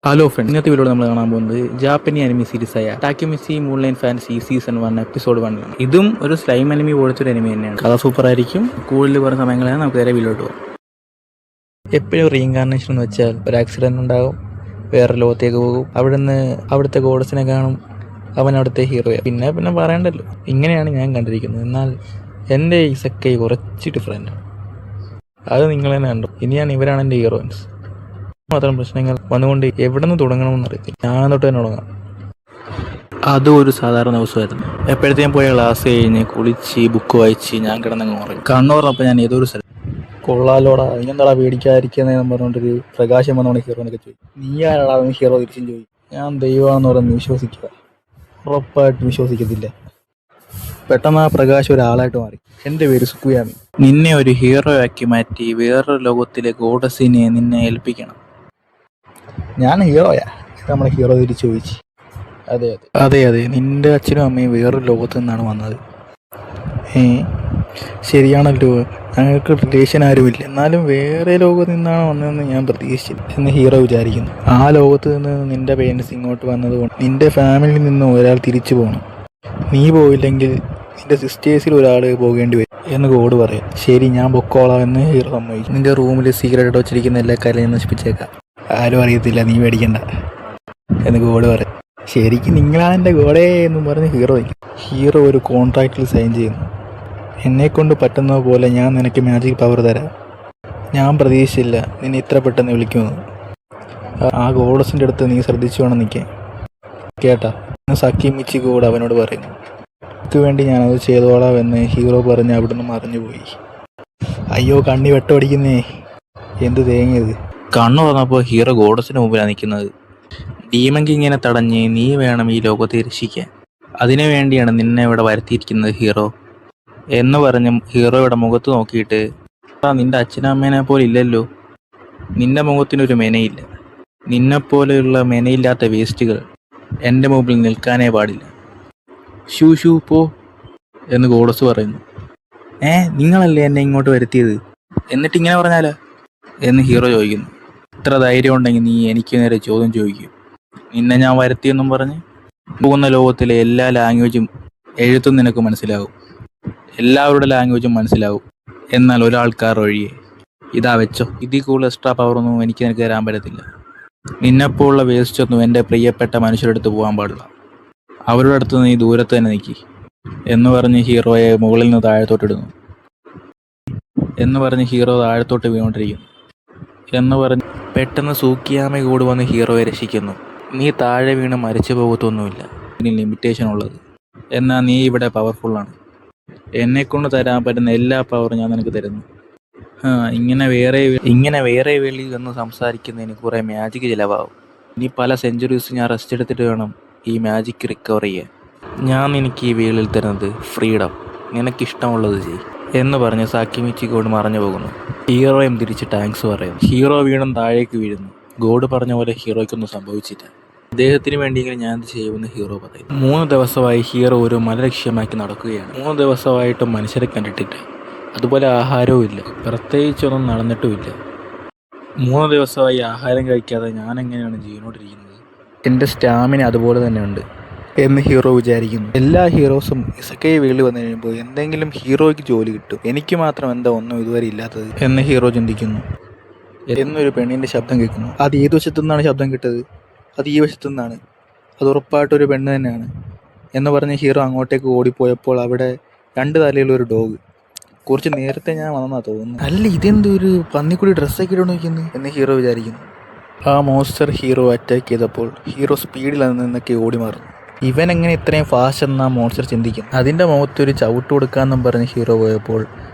Hello friends, ഇന്നത്തെ വീഡിയോയിൽ നമ്മൾ കാണാൻ പോകുന്നത് ജാപ്പനീസ് അനിമി സീരീസായ ടാക്കമിസി മൂൺലൈൻ ഫാൻസി സീസൺ 1 എപ്പിസോഡ് 1 ആണ്. ഇതും ഒരു സ്ലൈം അനിമി പോലത്തെ അനിമി തന്നെയാണ്. കഥ സൂപ്പർ ആയിരിക്കും. കൂടുതൽ പറഞ്ഞ സമയങ്ങളാണ് നമുക്ക് നേരെ വീഡിയോട്ട് പോകാം. എപ്പോഴും റീഇൻകാർണേഷൻ എന്ന് വെച്ചാൽ ഒരു ആക്സിഡന്റ് ഉണ്ടാകും, വേറെ ലോകത്തേക്ക് പോകും, അവിടുത്തെ ഗോഡസിനെ കാണും, അവൻ അവിടുത്തെ ഹീറോയാണ്. പിന്നെ പറയണ്ടല്ലോ, ഇങ്ങനെയാണ് ഞാൻ കണ്ടിരിക്കുന്നത്. എന്നാൽ എൻ്റെ ഇസക്കൈ കുറച്ച് ഡിഫറെൻ്റ് ആണ്. അത് നിങ്ങൾ തന്നെ കണ്ടു. ഇനിയാണ് ഇവരാണ് എൻ്റെ ഹീറോയിൻസ്. മാത്രം പ്രശ്നങ്ങൾ വന്നുകൊണ്ട് എവിടെ നിന്ന് തുടങ്ങണമെന്ന് അറിയത്തില്ല. ഞാൻ തൊട്ട് തന്നെ തുടങ്ങാം. അതും ഒരു സാധാരണ ദിവസമായിരുന്നു. എപ്പോഴത്തേക്കും പോയ ക്ലാസ് കഴിഞ്ഞ് കുളിച്ച് ബുക്ക് വായിച്ച് ഞാൻ കിടന്നങ്ങ് ഉറങ്ങി. കണ്ണുറന്നപ്പോൾ ഞാൻ ഏതൊരു സ്ഥലം കൊള്ളാലോടാ, ഇങ്ങനെന്താടാ പേടിക്കാതിരിക്കുന്നതെന്ന് പറഞ്ഞുകൊണ്ടൊരു പ്രകാശം വന്നോണ്ട് ഹീറോ എന്നൊക്കെ ചോദിക്കും. നീ ആരാടാ? ഹീറോ തിരിച്ചും ചോദിക്കും. ഞാൻ ദൈവമാണെന്ന് പറഞ്ഞ് വിശ്വസിക്കുക. ഉറപ്പായിട്ട് വിശ്വസിക്കത്തില്ല. പെട്ടെന്ന് ആ പ്രകാശം ഒരാളായിട്ട് മാറി. എൻ്റെ പേര് സുക്കുയാമി. നിന്നെ ഒരു ഹീറോ ആക്കി മാറ്റി വേറൊരു ലോകത്തിലെ ഗോഡസിനെ നിന്നെ ഏൽപ്പിക്കണം. ഞാൻ ഹീറോയാ? നമ്മളെ ഹീറോ തിരിച്ചു ചോദിച്ചു. അതെ, നിന്റെ അച്ഛനും അമ്മയും വേറൊരു ലോകത്ത് നിന്നാണ് വന്നത്. ശരിയാണല്ലോ, ഞങ്ങൾക്ക് റിലേഷൻ ആരുമില്ല, എന്നാലും വേറെ ലോകത്ത് നിന്നാണ് വന്നതെന്ന് ഞാൻ പ്രതീക്ഷിച്ചില്ല എന്ന് ഹീറോ വിചാരിക്കുന്നു. ആ ലോകത്ത് നിന്ന് നിന്റെ പേരൻസ് ഇങ്ങോട്ട് വന്നതുകൊണ്ട് നിന്റെ ഫാമിലിയിൽ നിന്ന് ഒരാൾ തിരിച്ചു പോകണം. നീ പോയില്ലെങ്കിൽ നിന്റെ സിസ്റ്റേഴ്സിൽ ഒരാൾ പോകേണ്ടി വരും എന്ന് ഗോഡ് പറയാം. ശരി, ഞാൻ പൊക്കോളാം എന്ന് ഹീറോ സമ്മതിക്കും. നിന്റെ റൂമിൽ സീക്രട്ട് വെച്ചിരിക്കുന്ന എല്ലാ കാര്യവും നശിപ്പിച്ചേക്കാം, ആരും അറിയത്തില്ല, നീ പേടിക്കണ്ട എന്ന് ഗോഡ് പറയാം. ശരിക്കും നിങ്ങളാണ് എൻ്റെ ഗോഡേ എന്നും പറഞ്ഞ് ഹീറോ ഒരു കോൺട്രാക്റ്റിൽ സൈൻ ചെയ്യുന്നു. എന്നെക്കൊണ്ട് പറ്റുന്ന പോലെ ഞാൻ നിനക്ക് മാജിക് പവർ തരാം. ഞാൻ പ്രതീക്ഷിച്ചില്ല നിന്നെ ഇത്ര പെട്ടെന്ന് വിളിക്കുമെന്ന്. ആ ഗോഡസിൻ്റെ അടുത്ത് നീ ശ്രദ്ധിച്ചു വേണം നിൽക്കാൻ, കേട്ടാ? സക്കി മിച്ചി ഗോഡ് അവനോട് പറയുന്നു. എനിക്ക് വേണ്ടി ഞാനത് ചെയ്തോളാം എന്ന് ഹീറോ പറഞ്ഞ് അവിടുന്ന് മറിഞ്ഞുപോയി. അയ്യോ, കണ്ണി വെട്ടമടിക്കുന്നേ, എന്ത് തേങ്ങിയത്. കണ്ണു തുറന്നപ്പോൾ ഹീറോ ഗോഡസിന് മുമ്പിലാണ് നിൽക്കുന്നത്. ഡീമൻ കിങ്ങിനെ തടഞ്ഞ് നീ വേണം ഈ ലോകത്തെ രക്ഷിക്കാൻ, അതിനു വേണ്ടിയാണ് നിന്നെ ഇവിടെ വരുത്തിയിരിക്കുന്നത് ഹീറോ എന്ന് പറഞ്ഞ് ഹീറോയുടെ മുഖത്ത് നോക്കിയിട്ട്, നിന്റെ അച്ഛനമ്മേനെ പോലെ ഇല്ലല്ലോ, നിന്റെ മുഖത്തിനൊരു മെനയില്ല, നിന്നെപ്പോലെയുള്ള മെനയില്ലാത്ത വേസ്റ്റുകൾ എൻ്റെ മുമ്പിൽ നിൽക്കാനേ പാടില്ല. ഷൂ പോ എന്ന് ഗോഡസ് പറയുന്നു. നിങ്ങളല്ലേ എന്നെ ഇങ്ങോട്ട് വരുത്തിയത്, എന്നിട്ട് ഇങ്ങനെ പറഞ്ഞാലോ എന്ന് ഹീറോ ചോദിക്കുന്നു. ഇത്ര ധൈര്യം ഉണ്ടെങ്കിൽ നീ എനിക്ക് നേരെ ചോദ്യം ചോദിക്കും. നിന്നെ ഞാൻ വരുത്തിയെന്നും പറഞ്ഞ് പോകുന്ന ലോകത്തിലെ എല്ലാ ലാംഗ്വേജും എഴുത്തും നിനക്ക് മനസ്സിലാവും, എല്ലാവരുടെ ലാംഗ്വേജും മനസ്സിലാവും, എന്നാൽ ഒരാൾക്കാർ ഒഴികെ. ഇതാ വെച്ചോ, ഇതിൽ കൂടുതൽ എക്സ്ട്രാ പവറൊന്നും എനിക്ക് നിനക്ക് തരാൻ പറ്റത്തില്ല. നിന്നെപ്പോലുള്ള വേസ്റ്റ് ഒന്നും എൻ്റെ പ്രിയപ്പെട്ട മനുഷ്യരുടെ അടുത്ത് പോകാൻ പാടില്ല, അവരുടെ അടുത്ത് നീ ദൂരത്ത് തന്നെ നിൽക്കി എന്ന് പറഞ്ഞ് ഹീറോയെ മുകളിൽ നിന്ന് താഴത്തോട്ടിടുന്നു. എന്ന് പറഞ്ഞ് ഹീറോ താഴത്തോട്ട് വീണോണ്ടിരിക്കുന്നു എന്ന് പറഞ്ഞ് പെട്ടെന്ന് സൂക്കിയാമി കൂടി വന്ന് ഹീറോയെ രക്ഷിക്കുന്നു. നീ താഴെ വീണ് മരിച്ചു പോകത്തൊന്നുമില്ല, ഇതിന് ലിമിറ്റേഷൻ ഉള്ളത്. എന്നാൽ നീ ഇവിടെ പവർഫുള്ളാണ്, എന്നെക്കൊണ്ട് തരാൻ പറ്റുന്ന എല്ലാ പവറും ഞാൻ നിനക്ക് തരുന്നു. ഇങ്ങനെ വേറെ വെളിയിൽ നിന്ന് സംസാരിക്കുന്നതിന് കുറേ മാജിക് ചിലവാകും. ഇനി പല സെഞ്ചുറീസ് ഞാൻ റെസ്റ്റ് എടുത്തിട്ട് വേണം ഈ മാജിക് റിക്കവർ ചെയ്യാൻ. ഞാൻ നിനക്ക് ഈ വേളിൽ തരുന്നത് ഫ്രീഡം, നിനക്കിഷ്ടമുള്ളത് ചെയ് എന്ന് പറഞ്ഞ് സാക്കിമിച്ചി ഗോഡ് മറഞ്ഞു പോകുന്നു. ഹീറോയും തിരിച്ച് താങ്ക്സ് പറയുന്നു. ഹീറോ വീണ്ടും താഴേക്ക് വീഴുന്നു. ഗോഡ് പറഞ്ഞ പോലെ ഹീറോയ്ക്കൊന്നും സംഭവിച്ചില്ല. അദ്ദേഹത്തിന് വേണ്ടിയെങ്കിലും ഞാൻ എന്ത് ചെയ്യുമെന്ന് ഹീറോ പറയുന്നു. 3 ദിവസമായി ഹീറോ ഒരു മല ലക്ഷ്യമാക്കി നടക്കുകയാണ്. 3 ദിവസമായിട്ടും മനുഷ്യരെ കണ്ടിട്ടില്ല, അതുപോലെ ആഹാരവും ഇല്ല, പ്രത്യേകിച്ചൊന്നും നടന്നിട്ടുമില്ല. 3 ദിവസമായി ആഹാരം കഴിക്കാതെ ഞാൻ എങ്ങനെയാണ് ജീവനോട്ടിരിക്കുന്നത്? എൻ്റെ സ്റ്റാമിന അതുപോലെ തന്നെ ഉണ്ട് എന്ന് ഹീറോ വിചാരിക്കുന്നു. എല്ലാ ഹീറോസും ഇസക്കയെ വീട്ടിൽ വന്നു കഴിയുമ്പോൾ എന്തെങ്കിലും ഹീറോയ്ക്ക് ജോലി കിട്ടും, എനിക്ക് മാത്രം എന്താ ഒന്നും ഇതുവരെ ഇല്ലാത്തത് എന്ന് ഹീറോ ചിന്തിക്കുന്നു. എന്നൊരു പെണ്ണിൻ്റെ ശബ്ദം കേൾക്കുന്നു. അത് ഏത് വശത്തു നിന്നാണ് ശബ്ദം കിട്ടത്? അത് ഈ വശത്തു നിന്നാണ്, അത് ഉറപ്പായിട്ടൊരു പെണ്ണ് തന്നെയാണ് എന്ന് പറഞ്ഞ് ഹീറോ അങ്ങോട്ടേക്ക് ഓടിപ്പോയപ്പോൾ അവിടെ 2 തലയുള്ള ഒരു ഡോഗ്. കുറച്ച് നേരത്തെ ഞാൻ വന്നെന്നാ തോന്നുന്നു. അല്ല, ഇതെന്തൊരു പന്നിക്കുടി ഡ്രസ്സൊക്കെ ഇടണം നോക്കുന്നു എന്ന് ഹീറോ വിചാരിക്കുന്നു. ആ മോൺസ്റ്റർ ഹീറോ അറ്റാക്ക് ചെയ്തപ്പോൾ ഹീറോ സ്പീഡിൽ നിന്നൊക്കെ ഓടി മാറുന്നു. ഇവൻ എങ്ങനെ ഇത്രയും ഫാസ്റ്റ് എന്നാ മോൺസ്റ്റർ ചിന്തിക്കും. അതിൻ്റെ മുഖത്തൊരു ചവിട്ട് കൊടുക്കാമെന്നും പറഞ്ഞ് ഹീറോ പോയപ്പോൾ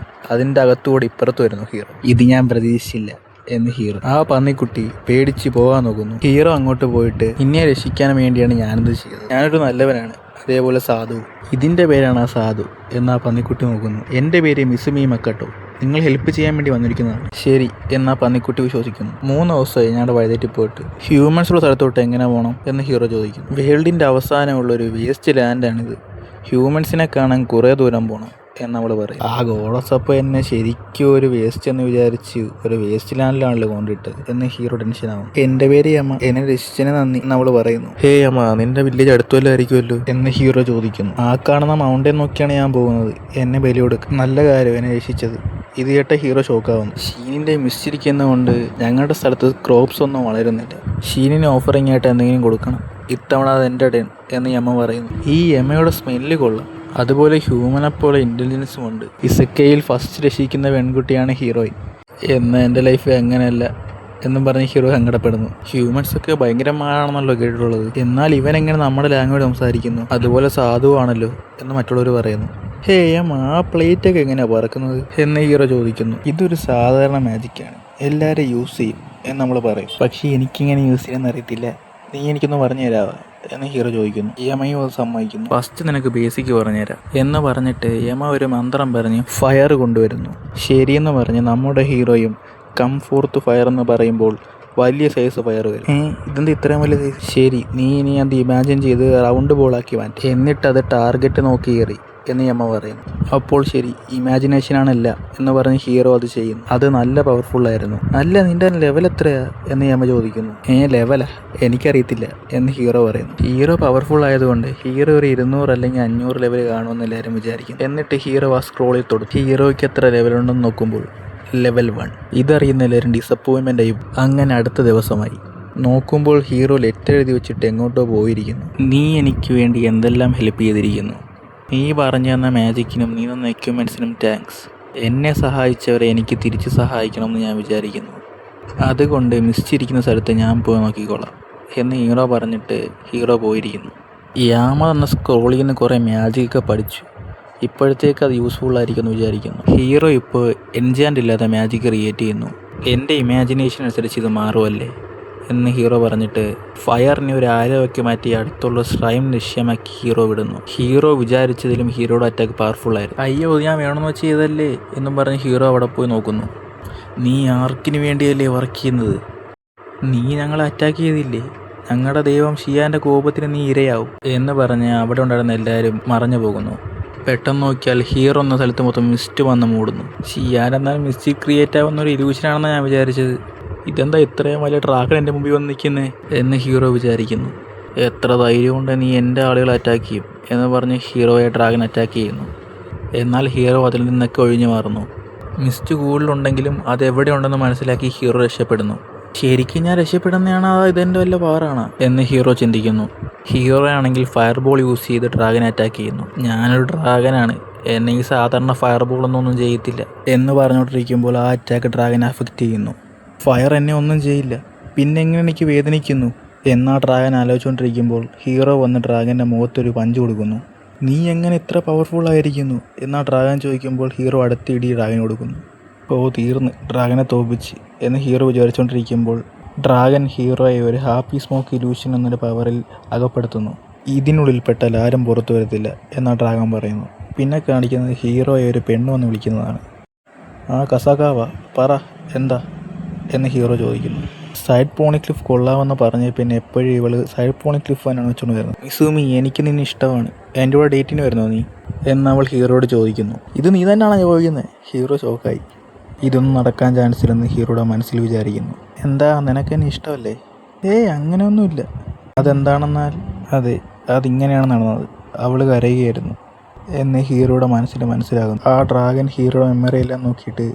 അതിൻ്റെ അകത്തുകൂടെ ഇപ്പുറത്ത് വരുന്നു ഹീറോ. ഇത് ഞാൻ പ്രതീക്ഷിച്ചില്ല എന്ന് ഹീറോ. ആ പന്നിക്കുട്ടി പേടിച്ച് പോകാൻ നോക്കുന്നു. ഹീറോ അങ്ങോട്ട് പോയിട്ട്, നിന്നെ രക്ഷിക്കാൻ വേണ്ടിയാണ് ഞാനിത് ചെയ്തത്, ഞാനൊരു നല്ലവനാണ്, അതേപോലെ സാധു, ഇതിൻ്റെ പേരാണ് ആ സാധു എന്നാ പന്നിക്കുട്ടി നോക്കുന്നു. എൻ്റെ പേര് മിസുമി മക്കട്ടോ, നിങ്ങൾ ഹെൽപ്പ് ചെയ്യാൻ വേണ്ടി വന്നിരിക്കുന്നതാണ്. ശരി എന്നാ പന്നിക്കുട്ടി വിശ്വസിക്കുന്നു. 3 ദിവസമായി ഞങ്ങളുടെ വഴിതെറ്റി പോയിട്ട്. ഹ്യൂമൻസുള്ള സ്ഥലത്തോട്ട് എങ്ങനെ പോകണം എന്ന് ഹീറോ ചോദിക്കുന്നു. വേൾഡിൻ്റെ അവസാനമുള്ളൊരു വേസ്റ്റ് ലാൻഡാണിത്, ഹ്യൂമൻസിനെ കാണാൻ കുറേ ദൂരം പോകണം, എന്നവൾ പറയും. ആ ഗോഡസപ്പം എന്നെ ശരിക്കും ഒരു വേസ്റ്റ് എന്ന് വിചാരിച്ച് ഒരു വേസ്റ്റ് ലാൻഡിലാണല്ലോ കൊണ്ടിട്ടത് എന്ന് ഹീറോ ടെൻഷനാവും. എൻ്റെ പേര് യമ, എന്നെ രക്ഷിച്ചതിന് നന്ദി എന്നവൾ പറയുന്നു. ഹേ യമ, നിന്റെ വില്ലേജ് അടുത്തുവല്ലോ ആയിരിക്കുമല്ലോ എന്ന് ഹീറോ ചോദിക്കുന്നു. ആ കാണുന്ന മൗണ്ടൻ നോക്കിയാണ് ഞാൻ പോകുന്നത്, എന്നെ ബലി കൊടുക്കും. നല്ല കാര്യം എന്നെ രക്ഷിച്ചത്. ഇത് കേട്ട ഹീറോ ഷോക്കാവുന്നു. ഷീനിൻ്റെ മിസ്സിരിക്കുന്നതുകൊണ്ട് ഞങ്ങളുടെ സ്ഥലത്ത് ക്രോപ്സ് ഒന്നും വളരുന്നില്ല. ഷീനിന് ഓഫറിംഗ് ആയിട്ട് എന്തെങ്കിലും കൊടുക്കണം, ഇത്തവണ അത് എൻ്റെ ടേൺ എന്ന് യമ പറയുന്നു. ഈ യമയുടെ സ്മെല്ല് കൊള്ളാം, അതുപോലെ ഹ്യൂമനെപ്പോലെ ഇൻ്റലിജൻസും ഉണ്ട്. ഇസക്കയിൽ ഫസ്റ്റ് രക്ഷിക്കുന്ന പെൺകുട്ടിയാണ് ഹീറോയിൻ. എന്നാൽ എൻ്റെ ലൈഫ് അങ്ങനെയല്ല എന്നും പറഞ്ഞ് ഹീറോ സങ്കടപ്പെടുന്നു. ഹ്യൂമൻസൊക്കെ ഭയങ്കരമാണെന്നല്ലോ കേട്ടിട്ടുള്ളത്, എന്നാൽ ഇവനെങ്ങനെ നമ്മുടെ ലാംഗ്വേജ് സംസാരിക്കുന്നു, അതുപോലെ സാധുവാണല്ലോ എന്ന് മറ്റുള്ളവർ പറയുന്നു. ഹേ ആ പ്ലേറ്റൊക്കെ എങ്ങനെയാണ് പറക്കുന്നത് എന്ന് ഹീറോ ചോദിക്കുന്നു. ഇതൊരു സാധാരണ മാജിക്കാണ്, എല്ലാവരും യൂസ് ചെയ്യും എന്ന് നമ്മൾ പറയും. പക്ഷേ എനിക്കിങ്ങനെ യൂസ് ചെയ്യാൻ അറിയത്തില്ല, നീ എനിക്കൊന്ന് പറഞ്ഞു തരാമോ എന്ന് ഹീറോ ചോദിക്കുന്നു. യമയും അത് സമ്മതിക്കുന്നു. ഫസ്റ്റ് നിനക്ക് ബേസിക് പറഞ്ഞുതരാം എന്ന് പറഞ്ഞിട്ട് യമ ഒരു മന്ത്രം പറഞ്ഞ് ഫയർ കൊണ്ടുവരുന്നു. ശരിയെന്ന് പറഞ്ഞ് നമ്മുടെ ഹീറോയും കം ഫോർത്ത് ഫയർ എന്ന് പറയുമ്പോൾ വലിയ സൈസ് ഫയർ വരും. ഇതെന്താ ഇത്രയും വലിയ സൈസ്? ശരി, നീ ഇനി അത് ഇമാജിൻ ചെയ്ത് റൗണ്ട് ബോളാക്കി മാറ്റി, എന്നിട്ട് അത് ടാർഗറ്റ് നോക്കി എറി എന്ന് യമ പറയുന്നു. അപ്പോൾ ശരി, ഇമാജിനേഷനാണല്ല എന്ന് പറഞ്ഞ് ഹീറോ അത് ചെയ്യുന്നു. അത് നല്ല പവർഫുള്ളായിരുന്നു. അല്ല, നിന്റെ ലെവൽ എത്രയാ എന്ന് യമ ചോദിക്കുന്നു. ലെവലാ, എനിക്കറിയത്തില്ല എന്ന് ഹീറോ പറയുന്നു. ഹീറോ പവർഫുൾ ആയതുകൊണ്ട് ഹീറോ ഒരു 200 അല്ലെങ്കിൽ 500 ലെവൽ കാണുമെന്ന് എല്ലാവരും വിചാരിക്കും. എന്നിട്ട് ഹീറോ ആ സ്ക്രോളിൽ തൊടും. ഹീറോയ്ക്ക് എത്ര ലെവലുണ്ടെന്ന് നോക്കുമ്പോൾ ലെവൽ 1. ഇതറിയുന്ന എല്ലാവരും ഡിസപ്പോയിൻമെൻ്റ് ആയി. അങ്ങനെ അടുത്ത ദിവസമായി നോക്കുമ്പോൾ ഹീറോ ലെറ്റർ എഴുതി വെച്ചിട്ട് എങ്ങോട്ടോ പോയിരിക്കുന്നു. നീ എനിക്ക് വേണ്ടി എന്തെല്ലാം ഹെൽപ്പ് ചെയ്തിരിക്കുന്നു, നീ പറഞ്ഞു തന്ന മാജിക്കിനും നീ തന്ന എക്യുപ്മെൻറ്റ്സിനും താങ്ക്സ്. എന്നെ സഹായിച്ചവരെ എനിക്ക് തിരിച്ച് സഹായിക്കണമെന്ന് ഞാൻ വിചാരിക്കുന്നു. അതുകൊണ്ട് മിസ്സിരിക്കുന്ന സ്ഥലത്ത് ഞാൻ പോയി നോക്കിക്കോളാം എന്ന് ഹീറോ പറഞ്ഞിട്ട് ഹീറോ പോയിരിക്കുന്നു. യാമ തന്ന സ്ക്രോളിൽ നിന്ന് കുറേ മാജിക്കൊക്കെ പഠിച്ചു. ഇപ്പോഴത്തേക്ക് അത് യൂസ്ഫുള്ളായിരിക്കും എന്ന് വിചാരിക്കുന്നു. ഹീറോ ഇപ്പോൾ എൻജാൻഡ് ഇല്ലാത്ത മാജിക് ക്രിയേറ്റ് ചെയ്യുന്നു. എൻ്റെ ഇമാജിനേഷൻ അനുസരിച്ച് ഇത് മാറുമല്ലേ എന്ന് ഹീറോ പറഞ്ഞിട്ട് ഫയറിനെ ഒരു ആരവയ്ക്ക് മാറ്റി അടുത്തുള്ള സ്ട്രൈം ലക്ഷ്യമാക്കി ഹീറോ വിടുന്നു. ഹീറോ വിചാരിച്ചതിലും ഹീറോയുടെ അറ്റാക്ക് പവർഫുള്ളായിരുന്നു. അയ്യോ, ഞാൻ വേണമെന്ന് വെച്ച് ചെയ്തല്ലേ എന്നും പറഞ്ഞ് ഹീറോ അവിടെ പോയി നോക്കുന്നു. നീ ആർക്കിന് വേണ്ടിയല്ലേ വർക്ക് ചെയ്യുന്നത്? നീ ഞങ്ങളെ അറ്റാക്ക് ചെയ്തില്ലേ? ഞങ്ങളുടെ ദൈവം ഷിയാൻ്റെ കോപത്തിന് നീ ഇരയാവും എന്ന് പറഞ്ഞ് അവിടെ ഉണ്ടായിരുന്ന എല്ലാവരും മറഞ്ഞു പോകുന്നു. പെട്ടെന്ന് നോക്കിയാൽ ഹീറോ എന്ന സ്ഥലത്ത് മൊത്തം മിസ്റ്റ് വന്ന് മൂടുന്നു. ഷിയാൻ എന്നാൽ മിസ്റ്റ് ക്രിയേറ്റ് ആവുന്ന ഒരു ഇലൂഷനാണെന്ന് ഞാൻ വിചാരിച്ചത്. ഇതെന്താ ഇത്രയും വലിയ ഡ്രാഗൺ എൻ്റെ മുമ്പിൽ വന്ന് നിൽക്കുന്നേ എന്ന് ഹീറോ വിചാരിക്കുന്നു. എത്ര ധൈര്യം കൊണ്ട് നീ എൻ്റെ ആളുകളെ അറ്റാക്ക് ചെയ്യും എന്ന് പറഞ്ഞ് ഹീറോയെ ഡ്രാഗൺ അറ്റാക്ക് ചെയ്യുന്നു. എന്നാൽ ഹീറോ അതിൽ നിന്നൊക്കെ ഒഴിഞ്ഞു മാറുന്നു. മിസ്റ്റ് കൂടുതലുണ്ടെങ്കിലും അതെവിടെ ഉണ്ടെന്ന് മനസ്സിലാക്കി ഹീറോ രക്ഷപ്പെടുന്നു. ശരിക്കും ഞാൻ രക്ഷപ്പെടുന്നതാണ്, ഇതെൻ്റെ വല്ല പവറാണ് എന്ന് ഹീറോ ചിന്തിക്കുന്നു. ഹീറോ ആണെങ്കിൽ ഫയർ ബോൾ യൂസ് ചെയ്ത് ഡ്രാഗനെ അറ്റാക്ക് ചെയ്യുന്നു. ഞാനൊരു ഡ്രാഗനാണ്, എന്നെ ഈ സാധാരണ ഫയർ ബോളൊന്നും ചെയ്യത്തില്ല എന്ന് പറഞ്ഞുകൊണ്ടിരിക്കുമ്പോൾ ആ അറ്റാക്ക് ഡ്രാഗനെ അഫക്റ്റ് ചെയ്യുന്നു. ഫയർ എന്നെ ഒന്നും ചെയ്യില്ല, പിന്നെ എങ്ങനെ എനിക്ക് വേദനിക്കുന്നു എന്നാ ഡ്രാഗൻ ആലോചിച്ചുകൊണ്ടിരിക്കുമ്പോൾ ഹീറോ വന്ന് ഡ്രാഗൻ്റെ മുഖത്തൊരു പഞ്ച് കൊടുക്കുന്നു. നീ എങ്ങനെ ഇത്ര പവർഫുള്ളായിരിക്കുന്നു എന്നാ ഡ്രാഗൻ ചോദിക്കുമ്പോൾ ഹീറോ അടുത്ത ഇടി ഡ്രാഗന് കൊടുക്കുന്നു. തീർന്ന്, ഡ്രാഗനെ തോൽപ്പിച്ച് എന്ന് ഹീറോ വിചാരിച്ചുകൊണ്ടിരിക്കുമ്പോൾ ഡ്രാഗൻ ഹീറോയെ ഒരു ഹാപ്പി സ്മോക്ക് ഇലൂഷൻ എന്നൊരു പവറിൽ അകപ്പെടുത്തുന്നു. ഇതിനുള്ളിൽ പെട്ടാൽ ആരും പുറത്തു വരത്തില്ല എന്നാ ഡ്രാഗൻ പറയുന്നു. പിന്നെ കാണിക്കുന്നത് ഹീറോയെ ഒരു പെണ്ണ് വന്ന് വിളിക്കുന്നതാണ്. കസാകാവ പറ എന്താ എന്ന് ഹീറോ ചോദിക്കുന്നു. സൈഡ് പോണി ക്ലിഫ് കൊള്ളാമെന്ന് പറഞ്ഞ് പിന്നെ എപ്പോഴും ഇവള് സൈഡ് പോണി ക്ലിഫ് തന്നെയാണ് വെച്ചുകൊണ്ട് വരുന്നത്. മിസൂമി, എനിക്ക് നിന്നെ ഇഷ്ടമാണ്, എൻ്റെ കൂടെ ഡേറ്റിന് വരുന്നോ നീ എന്നവൾ ഹീറോയോട് ചോദിക്കുന്നു. ഇത് നീ തന്നെയാണോ ചോദിക്കുന്നത്? ഹീറോ ഷോക്കായി. ഇതൊന്നും നടക്കാൻ ചാൻസ് ഇല്ലെന്ന് ഹീറോയുടെ മനസ്സിൽ വിചാരിക്കുന്നു. എന്താ, നിനക്ക് എന്നെ ഇഷ്ടമല്ലേ? അങ്ങനെയൊന്നുമില്ല. അതെന്താണെന്നാൽ അതിങ്ങനെയാണ് നടന്നത്. അവൾ കരയുകയായിരുന്നു എന്ന് ഹീറോയുടെ മനസ്സിൽ മനസ്സിലാകുന്നു. ആ ഡ്രാഗൻ ഹീറോയുടെ മെമ്മറിയെല്ലാം നോക്കിയിട്ട്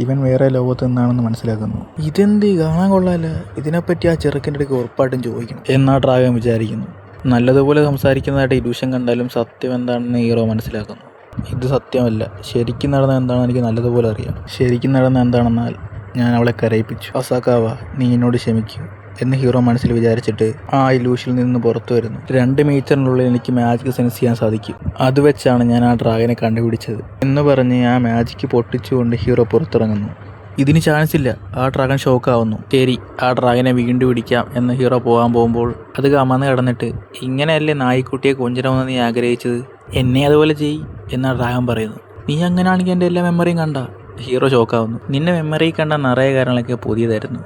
ഇവൻ വേറെ ലോകത്ത് നിന്നാണെന്ന് മനസ്സിലാക്കുന്നു. ഇതെന്ത് കാണാൻ കൊള്ളാല്ല, ഇതിനെപ്പറ്റി ആ ചെറുക്കൻ്റെ അടുക്ക് ഉറപ്പായിട്ടും ചോദിക്കണം എന്നാ ഡ്രാഗൻ വിചാരിക്കുന്നു. നല്ലതുപോലെ സംസാരിക്കുന്നതായിട്ട് ഇലൂഷൻ കണ്ടാലും സത്യം എന്താണെന്ന് ഹീറോ മനസ്സിലാക്കുന്നു. ഇത് സത്യമല്ല, ശരിക്കും നടന്ന എന്താണെന്ന് എനിക്ക് നല്ലതുപോലെ അറിയാം. ശരിക്കും നടന്ന എന്താണെന്നാൽ ഞാൻ അവളെ കരയിപ്പിച്ചു. അസാക്കാവ, നീ എന്നോട് ക്ഷമിക്കൂ എന്ന് ഹീറോ മനസ്സിൽ വിചാരിച്ചിട്ട് ആ ഇലൂഷനിൽ നിന്ന് പുറത്തു വരുന്നു. 2 മീറ്ററിനുള്ളിൽ എനിക്ക് മാജിക് സെൻസ് ചെയ്യാൻ സാധിക്കും, അത് വെച്ചാണ് ഞാൻ ആ ഡ്രാഗനെ കണ്ടുപിടിച്ചത് എന്ന് പറഞ്ഞ് ആ മാജിക്ക് പൊട്ടിച്ചുകൊണ്ട് ഹീറോ പുറത്തിറങ്ങുന്നു. ഇതിന് ചാൻസ് ഇല്ല, ആ ഡ്രാഗൺ ഷോക്കാവുന്നു. ശരി, ആ ഡ്രാഗനെ വീണ്ടും പിടിക്കാം എന്ന് ഹീറോ പോകാൻ പോകുമ്പോൾ അത് കമന്ന് കിടന്നിട്ട് ഇങ്ങനെയല്ലേ നായിക്കുട്ടിയെ കൊഞ്ചിരമെന്ന് നീ ആഗ്രഹിച്ചത്, എന്നെ അതുപോലെ ചെയ്യ് എന്നാ ഡ്രാഗൺ പറയുന്നു. നീ അങ്ങനെയാണെങ്കിൽ എൻ്റെ എല്ലാ മെമ്മറിയും കണ്ട. ഹീറോ ഷോക്കാവുന്നു. നിന്നെ മെമ്മറി കണ്ട നിറയെ കാര്യങ്ങളൊക്കെ പുതിയതായിരുന്നു,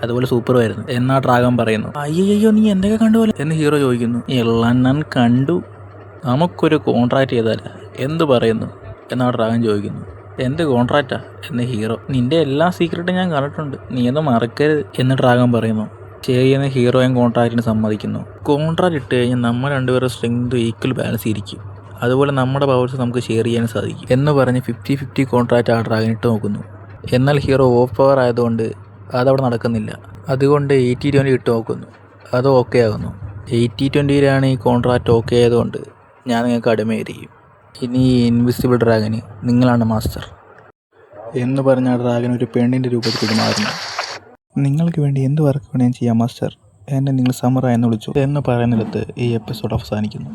അതുപോലെ സൂപ്പറുമായിരുന്നു എന്നാ ഡ്രാഗൺ പറയുന്നു. അയ്യോ, നീ എന്തൊക്കെ കണ്ടുപോലെ എന്ന് ഹീറോ ചോദിക്കുന്നു. എല്ലാം ഞാൻ കണ്ടു, നമുക്കൊരു കോൺട്രാക്ട് ചെയ്താൽ എന്ത് പറയുന്നു എന്നാ ഡ്രാഗൺ ചോദിക്കുന്നു. എന്ത് കോൺട്രാക്റ്റാ എന്ന് ഹീറോ. നിന്റെ എല്ലാ സീക്രട്ടും ഞാൻ കണ്ടിട്ടുണ്ട്, നീ ഒന്നും മറക്കരുത് എന്ന് ഡ്രാഗൺ പറയുന്നു. ശരിയെന്ന് ഹീറോയും കോൺട്രാക്റ്റിന് സമ്മതിക്കുന്നു. കോൺട്രാക്റ്റ് ഇട്ട് കഴിഞ്ഞാൽ നമ്മൾ രണ്ടുപേരുടെ സ്ട്രെങ്ത് ഈക്വൽ ബാലൻസ് ഇരിക്കും, അതുപോലെ നമ്മുടെ പവേഴ്സ് നമുക്ക് ഷെയർ ചെയ്യാൻ സാധിക്കും എന്ന് പറഞ്ഞ് 50-50 കോൺട്രാക്റ്റ് ആ ഡ്രാഗൺ ഇട്ട് നോക്കുന്നു. എന്നാൽ ഹീറോ ഓഫ് പവർ ആയതുകൊണ്ട് അതവിടെ നടക്കുന്നില്ല. അതുകൊണ്ട് 80-20 ഇട്ട് നോക്കുന്നു. അത് ഓക്കെ ആകുന്നു. 80-20യിലാണ് ഈ കോൺട്രാക്റ്റ് ഓക്കെ ആയതുകൊണ്ട് ഞാൻ നിങ്ങൾക്ക് അടിമയായിരിക്കും. ഇനി ഈ ഇൻവിസിബിൾ ഡ്രാഗന് നിങ്ങളാണ് മാസ്റ്റർ എന്ന് പറഞ്ഞ ആ ഡ്രാഗൻ ഒരു പെണ്ണിൻ്റെ രൂപത്തിൽ മാറുന്നു. നിങ്ങൾക്ക് വേണ്ടി എന്ത് വർക്ക് വേണേലും ചെയ്യാം മാസ്റ്റർ, എന്നെ നിങ്ങൾ സമറ എന്ന് വിളിച്ചു എന്ന് പറയുന്നിടത്ത് ഈ എപ്പിസോഡ് അവസാനിക്കുന്നു.